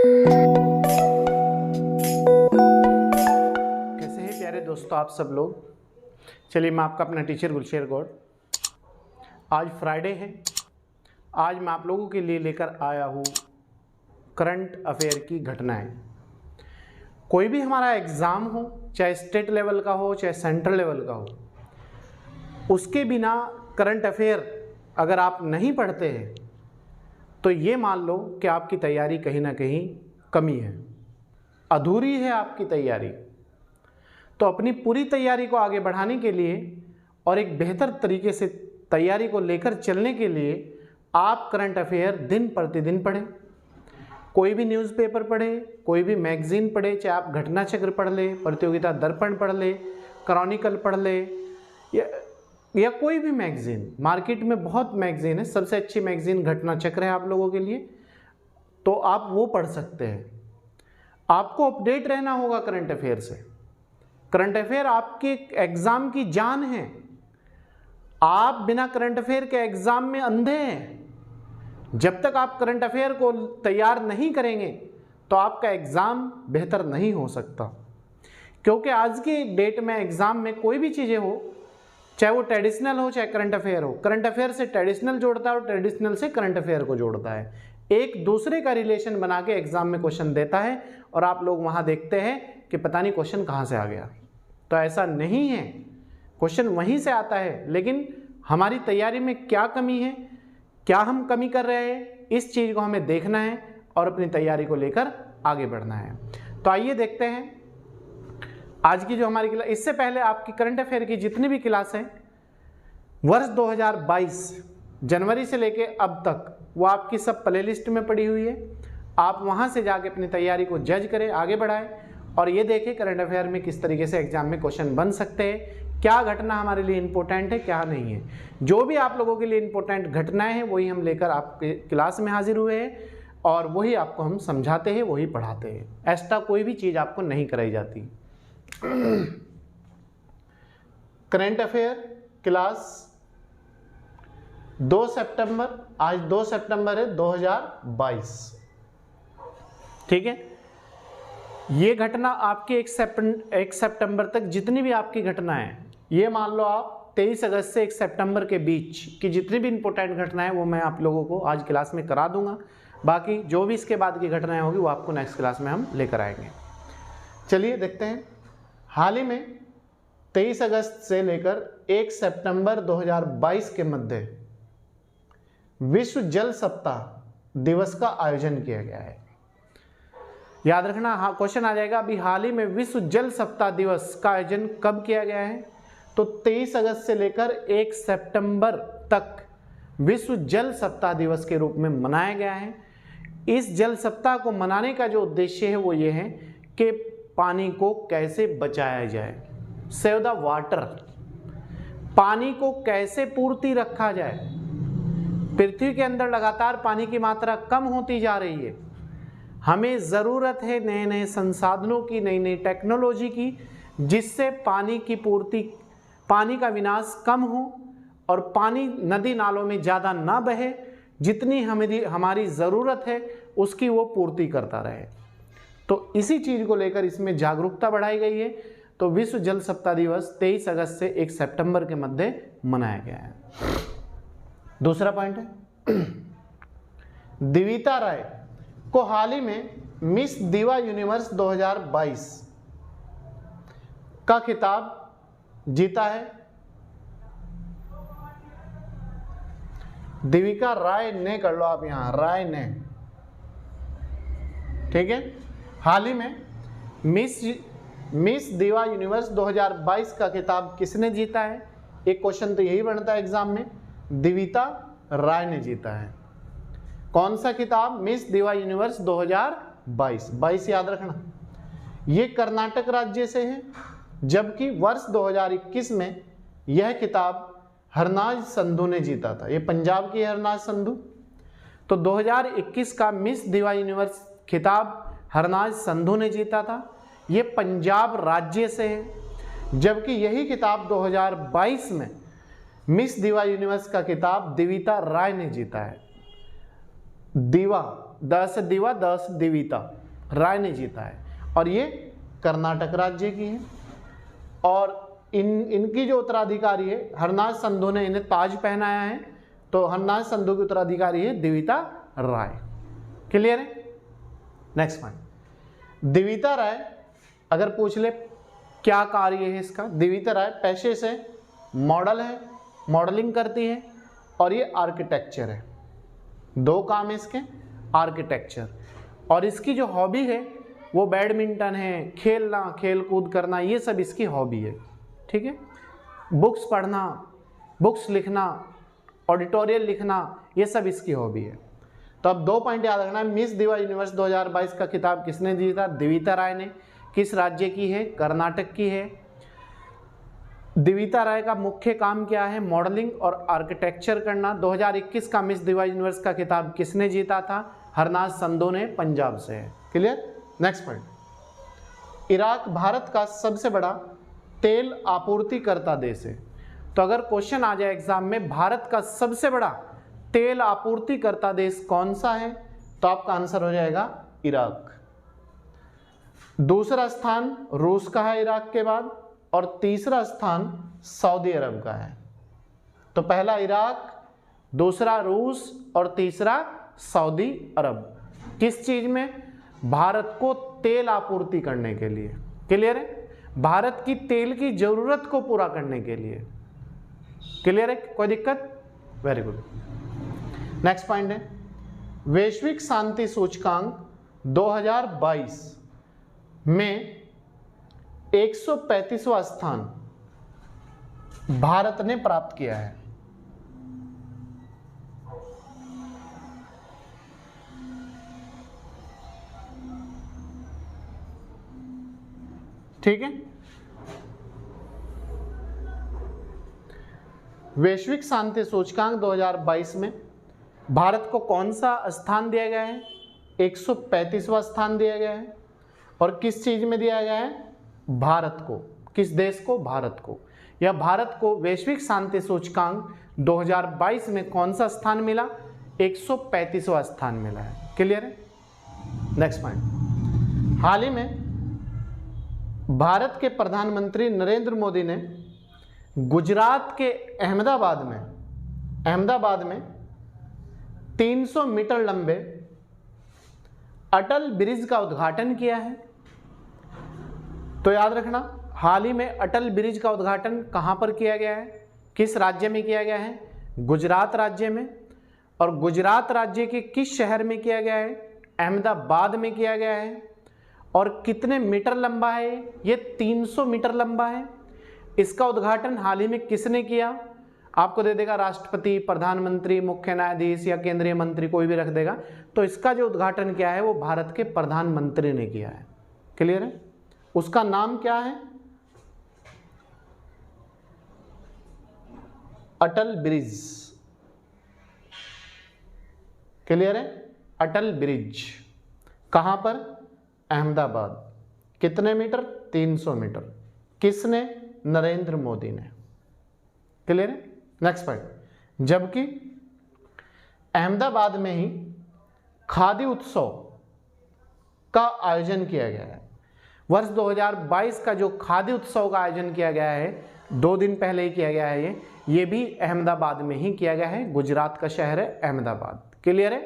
कैसे हैं प्यारे दोस्तों आप सब लोग। चलिए मैं आपका अपना टीचर गुलशेर गौड़। आज फ्राइडे है। आज मैं आप लोगों के लिए लेकर आया हूँ करंट अफेयर की घटनाएं। कोई भी हमारा एग्ज़ाम हो, चाहे स्टेट लेवल का हो चाहे सेंट्रल लेवल का हो, उसके बिना करंट अफेयर अगर आप नहीं पढ़ते हैं तो ये मान लो कि आपकी तैयारी कहीं ना कहीं कमी है, अधूरी है आपकी तैयारी। तो अपनी पूरी तैयारी को आगे बढ़ाने के लिए और एक बेहतर तरीके से तैयारी को लेकर चलने के लिए आप करंट अफेयर दिन प्रतिदिन पढ़ें। कोई भी न्यूज़पेपर पढ़े, कोई भी मैगज़ीन पढ़े, चाहे आप घटना चक्र पढ़ ले, प्रतियोगिता दर्पण पढ़ ले, क्रॉनिकल पढ़ ले, या कोई भी मैगज़ीन। मार्केट में बहुत मैगज़ीन है, सबसे अच्छी मैगज़ीन घटना चक्र है आप लोगों के लिए, तो आप वो पढ़ सकते हैं। आपको अपडेट रहना होगा करंट अफेयर से। करंट अफेयर आपके एग्ज़ाम की जान है। आप बिना करंट अफेयर के एग्ज़ाम में अंधे हैं। जब तक आप करंट अफेयर को तैयार नहीं करेंगे तो आपका एग्ज़ाम बेहतर नहीं हो सकता। क्योंकि आज की डेट में एग्ज़ाम में कोई भी चीज़ें हो, चाहे वो ट्रेडिशनल हो चाहे करंट अफेयर हो, करंट अफेयर से ट्रेडिशनल जोड़ता है और ट्रेडिशनल से करंट अफेयर को जोड़ता है। एक दूसरे का रिलेशन बना के एग्ज़ाम में क्वेश्चन देता है और आप लोग वहाँ देखते हैं कि पता नहीं क्वेश्चन कहाँ से आ गया। तो ऐसा नहीं है, क्वेश्चन वहीं से आता है, लेकिन हमारी तैयारी में क्या कमी है, क्या हम कमी कर रहे हैं, इस चीज़ को हमें देखना है और अपनी तैयारी को लेकर आगे बढ़ना है। तो आइए देखते हैं आज की जो हमारी क्लास। इससे पहले आपकी करंट अफेयर की जितनी भी क्लास है वर्ष 2022 जनवरी से लेके अब तक, वो आपकी सब प्लेलिस्ट में पड़ी हुई है। आप वहाँ से जाके अपनी तैयारी को जज करें, आगे बढ़ाएं और ये देखें करंट अफेयर में किस तरीके से एग्जाम में क्वेश्चन बन सकते हैं, क्या घटना हमारे लिए इंपॉर्टेंट है, क्या नहीं है। जो भी आप लोगों के लिए इंपॉर्टेंट घटनाएं हैं वही हम लेकर आपके क्लास में हाजिर हुए हैं और वही आपको हम समझाते हैं, वही पढ़ाते हैं। एक्स्ट्रा कोई भी चीज़ आपको नहीं कराई जाती। करंट अफेयर क्लास 2 सितंबर, आज 2 सितंबर है 2022, ठीक है। ये घटना आपके 1 सितंबर तक जितनी भी आपकी घटनाएं हैं, ये मान लो आप 23 अगस्त से 1 सितंबर के बीच की जितनी भी इंपॉर्टेंट घटनाएं वो मैं आप लोगों को आज क्लास में करा दूंगा। बाकी जो भी इसके बाद की घटनाएं होगी वो आपको नेक्स्ट क्लास में हम लेकर आएंगे। चलिए देखते हैं। हाल ही में 23 अगस्त से लेकर 1 सितंबर 2022 के मध्य विश्व जल सप्ताह दिवस का आयोजन किया गया है। याद रखना, हाँ क्वेश्चन आ जाएगा अभी हाल ही में विश्व जल सप्ताह दिवस का आयोजन कब किया गया है, तो 23 अगस्त से लेकर 1 सितंबर तक विश्व जल सप्ताह दिवस के रूप में मनाया गया है। इस जल सप्ताह को मनाने का जो उद्देश्य है वो ये है कि पानी को कैसे बचाया जाए, सेव द वाटर, पानी को कैसे पूर्ति रखा जाए। पृथ्वी के अंदर लगातार पानी की मात्रा कम होती जा रही है। हमें ज़रूरत है नए नए संसाधनों की, नई नई टेक्नोलॉजी की, जिससे पानी की पूर्ति, पानी का विनाश कम हो और पानी नदी नालों में ज़्यादा ना बहे, जितनी हमारी ज़रूरत है उसकी वो पूर्ति करता रहे। तो इसी चीज़ को लेकर इसमें जागरूकता बढ़ाई गई है। तो विश्व जल सप्ताह दिवस 23 अगस्त से 1 सितंबर के मध्य मनाया गया है। दूसरा पॉइंट है, दिविता राय को हाल ही में मिस दिवा यूनिवर्स 2022 का खिताब जीता है। दिविका राय ने, कर लो आप यहां, राय ने, ठीक है। हाल ही में मिस दिवा यूनिवर्स 2022 का खिताब किसने जीता है? एक क्वेश्चन तो यही बनता है एग्जाम में, दिविता राय ने जीता है। कौन सा खिताब? मिस दिवा यूनिवर्स 2022, 22 याद रखना। ये कर्नाटक राज्य से है, जबकि वर्ष 2021 में यह खिताब हरनाज संधू ने जीता था। ये पंजाब की हरनाज संधू। तो 2021 का मिस दिवा यूनिवर्स खिताब हरनाज संधू ने जीता था, ये पंजाब राज्य से है। जबकि यही खिताब 2022 में मिस दिवा यूनिवर्स का खिताब दिविता राय ने जीता है। दिवा 10 दिवा 10 दिविता राय ने जीता है, और ये कर्नाटक राज्य की है। और इनकी जो उत्तराधिकारी है हरनाथ संधू ने इन्हें ताज पहनाया है, तो हरनाथ संधू की उत्तराधिकारी है दिविता राय। क्लियर है? नेक्स्ट पॉइंट, दिविता राय अगर पूछ ले क्या कार्य है इसका, दिविता राय पेशे से मॉडल है, मॉडलिंग करती है, और ये आर्किटेक्चर है। दो काम है इसके, आर्किटेक्चर, और इसकी जो हॉबी है वो बैडमिंटन है, खेलना, खेल कूद करना, ये सब इसकी हॉबी है। ठीक है, बुक्स पढ़ना, बुक्स लिखना, ऑडिटोरियल लिखना, ये सब इसकी हॉबी है। तो अब 2 पॉइंट याद रखना, मिस दिवा यूनिवर्स 2022 का खिताब किसने जीता? दिविता राय ने। किस राज्य की है? कर्नाटक की है। दिविता राय का मुख्य काम क्या है? मॉडलिंग और आर्किटेक्चर करना। 2021 का मिस दिवा यूनिवर्स का खिताब किसने जीता था? हरनाथ संधू ने, पंजाब से है। Clear? Next point, Iraq Bharat का सबसे बड़ा तेल आपूर्तिकर्ता देश है। तो अगर क्वेश्चन आ जाए एग्जाम में भारत का सबसे बड़ा तेल आपूर्तिकर्ता देश कौन सा है, तो आपका आंसर हो जाएगा इराक। दूसरा स्थान रूस का है इराक के बाद, और तीसरा स्थान सऊदी अरब का है। तो पहला इराक, दूसरा रूस और तीसरा सऊदी अरब। किस चीज में? भारत को तेल आपूर्ति करने के लिए। क्लियर है? भारत की तेल की जरूरत को पूरा करने के लिए। क्लियर है? कोई दिक्कत? Very good. नेक्स्ट पॉइंट है, वैश्विक शांति सूचकांक 2022 में 135वां स्थान भारत ने प्राप्त किया है। ठीक है, वैश्विक शांति सूचकांक 2022 में भारत को कौन सा स्थान दिया गया है? 135वां स्थान दिया गया है। और किस चीज में दिया गया है? भारत को। किस देश को? भारत को। या भारत को वैश्विक शांति सूचकांक 2022 में कौन सा स्थान मिला? 135वां स्थान मिला है। क्लियर है? नेक्स्ट पॉइंट, हाल ही में भारत के प्रधानमंत्री नरेंद्र मोदी ने गुजरात के अहमदाबाद में 300 मीटर लंबे अटल ब्रिज का उद्घाटन किया है। तो याद रखना, हाल ही में अटल ब्रिज का उद्घाटन कहां पर किया गया है? किस राज्य में किया गया है? गुजरात राज्य में। और गुजरात राज्य के किस शहर में किया गया है? अहमदाबाद में किया गया है। और कितने मीटर लंबा है? ये 300 मीटर लंबा है। इसका उद्घाटन हाल ही में किसने किया? आपको दे देगा राष्ट्रपति, प्रधानमंत्री, मुख्य न्यायाधीश या केंद्रीय मंत्री, कोई भी रख देगा। तो इसका जो उद्घाटन किया है वो भारत के प्रधानमंत्री ने किया है। क्लियर है? उसका नाम क्या है? अटल ब्रिज। क्लियर है? अटल ब्रिज कहां पर? अहमदाबाद। कितने मीटर? 300 मीटर। किसने? नरेंद्र मोदी ने। क्लियर है? नेक्स्ट पॉइंट, जबकि अहमदाबाद में ही खादी उत्सव का आयोजन किया गया है। वर्ष 2022 का जो खादी उत्सव का आयोजन किया गया है, 2 दिन पहले ही किया गया है, ये भी अहमदाबाद में ही किया गया है। गुजरात का शहर है अहमदाबाद। क्लियर है?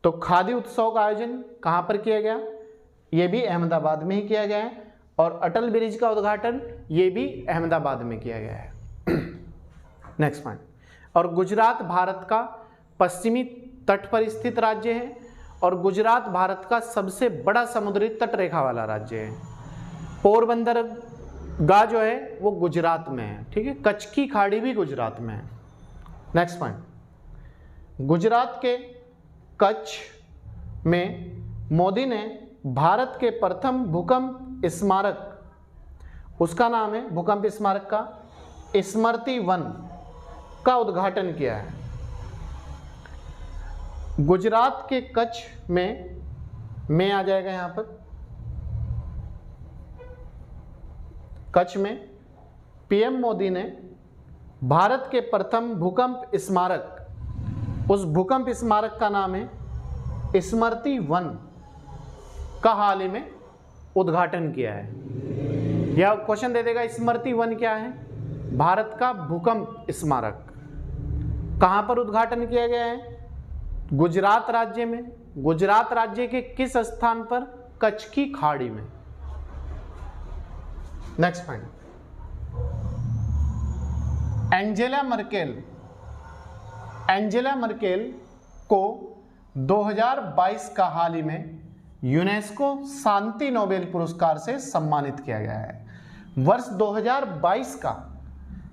तो खादी उत्सव का आयोजन कहां पर किया गया? ये भी अहमदाबाद में ही किया गया है। और अटल ब्रिज का उद्घाटन ये भी अहमदाबाद में किया गया है। नेक्स्ट पॉइंट, और गुजरात भारत का पश्चिमी तट पर स्थित राज्य है, और गुजरात भारत का सबसे बड़ा समुद्री तट रेखा वाला राज्य है। पोरबंदर गाह जो है वो गुजरात में है। ठीक है, कच्छ की खाड़ी भी गुजरात में है। नेक्स्ट पॉइंट, गुजरात के कच्छ में मोदी ने भारत के प्रथम भूकंप स्मारक, उसका नाम है भूकंप स्मारक का स्मृति वन का उद्घाटन किया है। गुजरात के कच्छ में आ जाएगा यहां पर, कच्छ में पीएम मोदी ने भारत के प्रथम भूकंप स्मारक, उस भूकंप स्मारक का नाम है स्मृति वन का हाल ही में उद्घाटन किया है। यह क्वेश्चन दे देगा स्मृति वन क्या है? भारत का भूकंप स्मारक कहां पर उद्घाटन किया गया है? गुजरात राज्य में। गुजरात राज्य के किस स्थान पर? कच्छ की खाड़ी में। नेक्स्ट पॉइंट, एंजेला मर्केल को 2022 का हाल ही में यूनेस्को शांति नोबेल पुरस्कार से सम्मानित किया गया है। वर्ष 2022 का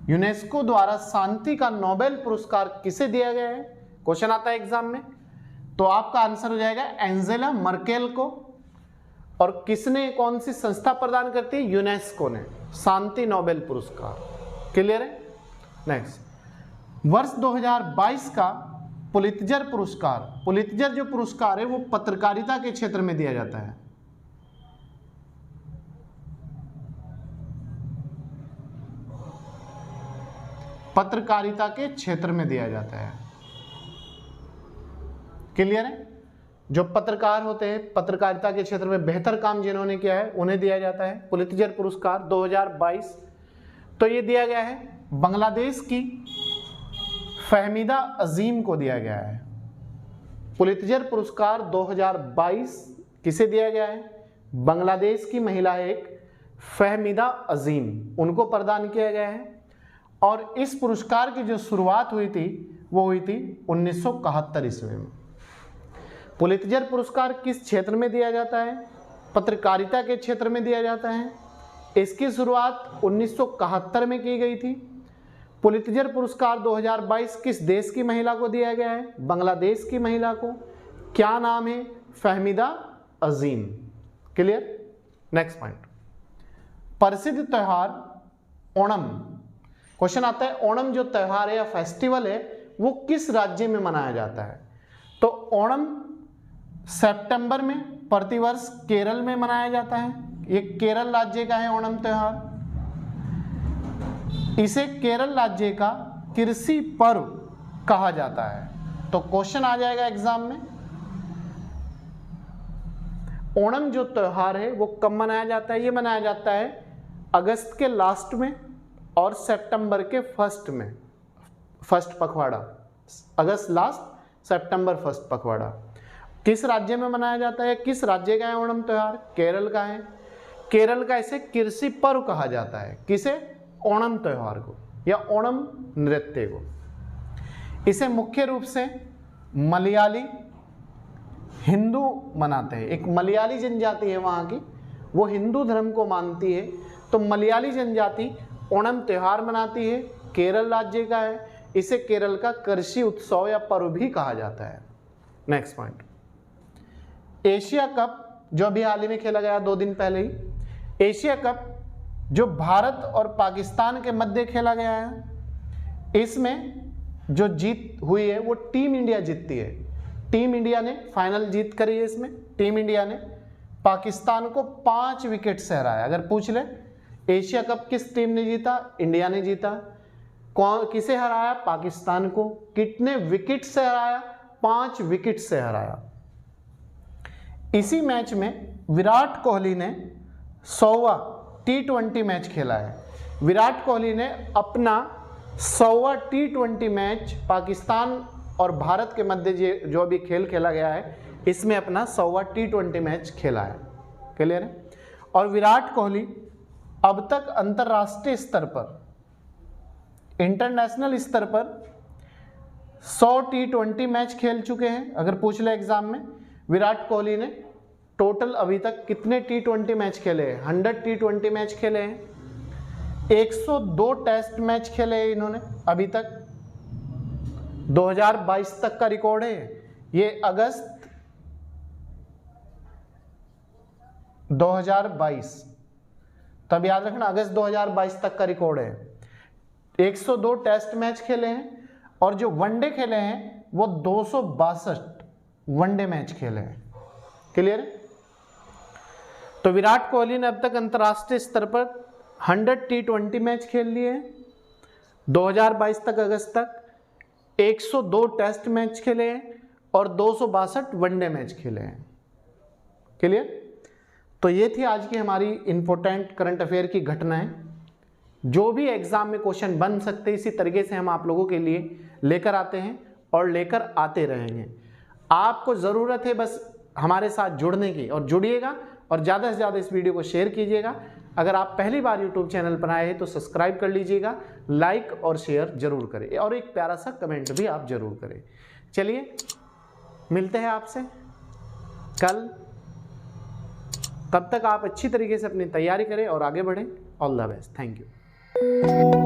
यूनेस्को द्वारा शांति का नोबेल पुरस्कार किसे दिया गया है? क्वेश्चन आता है एग्जाम में, तो आपका आंसर हो जाएगा एंजेला मर्केल को। और किसने, कौन सी संस्था प्रदान करती है? यूनेस्को ने शांति नोबेल पुरस्कार। क्लियर है? नेक्स्ट, वर्ष 2022 का पुलित्जर पुरस्कार, पुलित्जर जो पुरस्कार है वो पत्रकारिता के क्षेत्र में दिया जाता है। पत्रकारिता के क्षेत्र में दिया जाता है। क्लियर है? जो पत्रकार होते हैं, पत्रकारिता के क्षेत्र में बेहतर काम जिन्होंने किया है उन्हें दिया जाता है पुलित्जर पुरस्कार 2022। तो ये दिया गया है बांग्लादेश की फहमीदा अजीम को दिया गया है। पुलित्जर पुरस्कार 2022 किसे दिया गया है? बांग्लादेश की महिला एक फहमीदा अजीम, उनको प्रदान किया गया है। और इस पुरस्कार की जो शुरुआत हुई थी वो हुई थी 1971 ईस्वी में। पुलित्जर पुरस्कार किस क्षेत्र में दिया जाता है? पत्रकारिता के क्षेत्र में दिया जाता है। इसकी शुरुआत 1971 में की गई थी। पुलित्जर पुरस्कार 2022 किस देश की महिला को दिया गया है? बांग्लादेश की महिला को। क्या नाम है? फहमीदा अजीम। क्लियर? नेक्स्ट पॉइंट, प्रसिद्ध त्योहार ओणम। क्वेश्चन आता है ओणम जो त्योहार है या फेस्टिवल है वो किस राज्य में मनाया जाता है? तो ओणम सितंबर में प्रतिवर्ष केरल में मनाया जाता है। ये केरल राज्य का है ओणम त्योहार। इसे केरल राज्य का कृषि पर्व कहा जाता है। तो क्वेश्चन आ जाएगा एग्जाम में, ओणम जो त्योहार है वो कब मनाया जाता है? ये मनाया जाता है अगस्त के लास्ट में और सितंबर के फर्स्ट में, फर्स्ट पखवाड़ा। अगस्त लास्ट, सितंबर फर्स्ट पखवाड़ा। किस राज्य में मनाया जाता है? किस राज्य का है ओणम त्योहार? केरल का है। केरल का इसे कृषि पर्व कहा जाता है। किसे? ओणम त्योहार को या ओणम नृत्य को। इसे मुख्य रूप से मलयाली हिंदू मनाते हैं। एक मलयाली जनजाति है वहाँ की, वो हिंदू धर्म को मानती है। तो मलयाली जनजाति ओणम त्योहार मनाती है, केरल राज्य का है। इसे केरल का कृषि उत्सव या पर्व भी कहा जाता है। नेक्स्ट पॉइंट, एशिया कप जो अभी हाल ही में खेला गया 2 दिन पहले ही। एशिया कप जो भारत और पाकिस्तान के मध्य खेला गया है, इसमें जो जीत हुई है वो टीम इंडिया जीतती है। टीम इंडिया ने फाइनल जीत करी है। इसमें टीम इंडिया ने पाकिस्तान को 5 विकेट से हराया। अगर पूछ ले एशिया कप किस टीम ने जीता? इंडिया ने जीता। कौन, किसे हराया? पाकिस्तान को। कितने विकेट से हराया? 5 विकेट से हराया। इसी मैच में विराट कोहली ने 100वां T20 मैच खेला है। विराट कोहली ने अपना 100वां T20 मैच पाकिस्तान और भारत के मध्य जो भी खेल खेला गया है इसमें अपना 100वां T20 मैच खेला है। क्लियर है? और विराट कोहली अब तक अंतर्राष्ट्रीय स्तर पर, इंटरनेशनल स्तर पर 100 T20 मैच खेल चुके हैं। अगर पूछ ले एग्जाम में, विराट कोहली ने टोटल अभी तक कितने T20 मैच खेले हैं? 100 T20 मैच खेले हैं। 102 टेस्ट मैच खेले हैं इन्होंने अभी तक। 2022 तक का रिकॉर्ड है ये। अगस्त 2022, तब याद रखना अगस्त 2022 तक का रिकॉर्ड है। 102 टेस्ट मैच खेले हैं और जो वनडे खेले हैं वो 262 वनडे मैच खेले हैं। क्लियर है? तो विराट कोहली ने अब तक अंतर्राष्ट्रीय स्तर पर 100 T20 मैच खेल लिए हैं 2022 तक, अगस्त तक। 102 टेस्ट मैच खेले हैं और 262 वनडे मैच खेले हैं। क्लियर? तो ये थी आज की हमारी इंपॉर्टेंट करंट अफेयर की घटनाएं। जो भी एग्जाम में क्वेश्चन बन सकते इसी तरीके से हम आप लोगों के लिए लेकर आते हैं और लेकर आते रहेंगे। आपको ज़रूरत है बस हमारे साथ जुड़ने की, और जुड़िएगा और ज़्यादा से ज़्यादा इस वीडियो को शेयर कीजिएगा। अगर आप पहली बार यूट्यूब चैनल पर आए हैं तो सब्सक्राइब कर लीजिएगा, लाइक और शेयर जरूर करें और एक प्यारा सा कमेंट भी आप जरूर करें। चलिए मिलते हैं आपसे कल, तब तक आप अच्छी तरीके से अपनी तैयारी करें और आगे बढ़ें। All the best, thank you.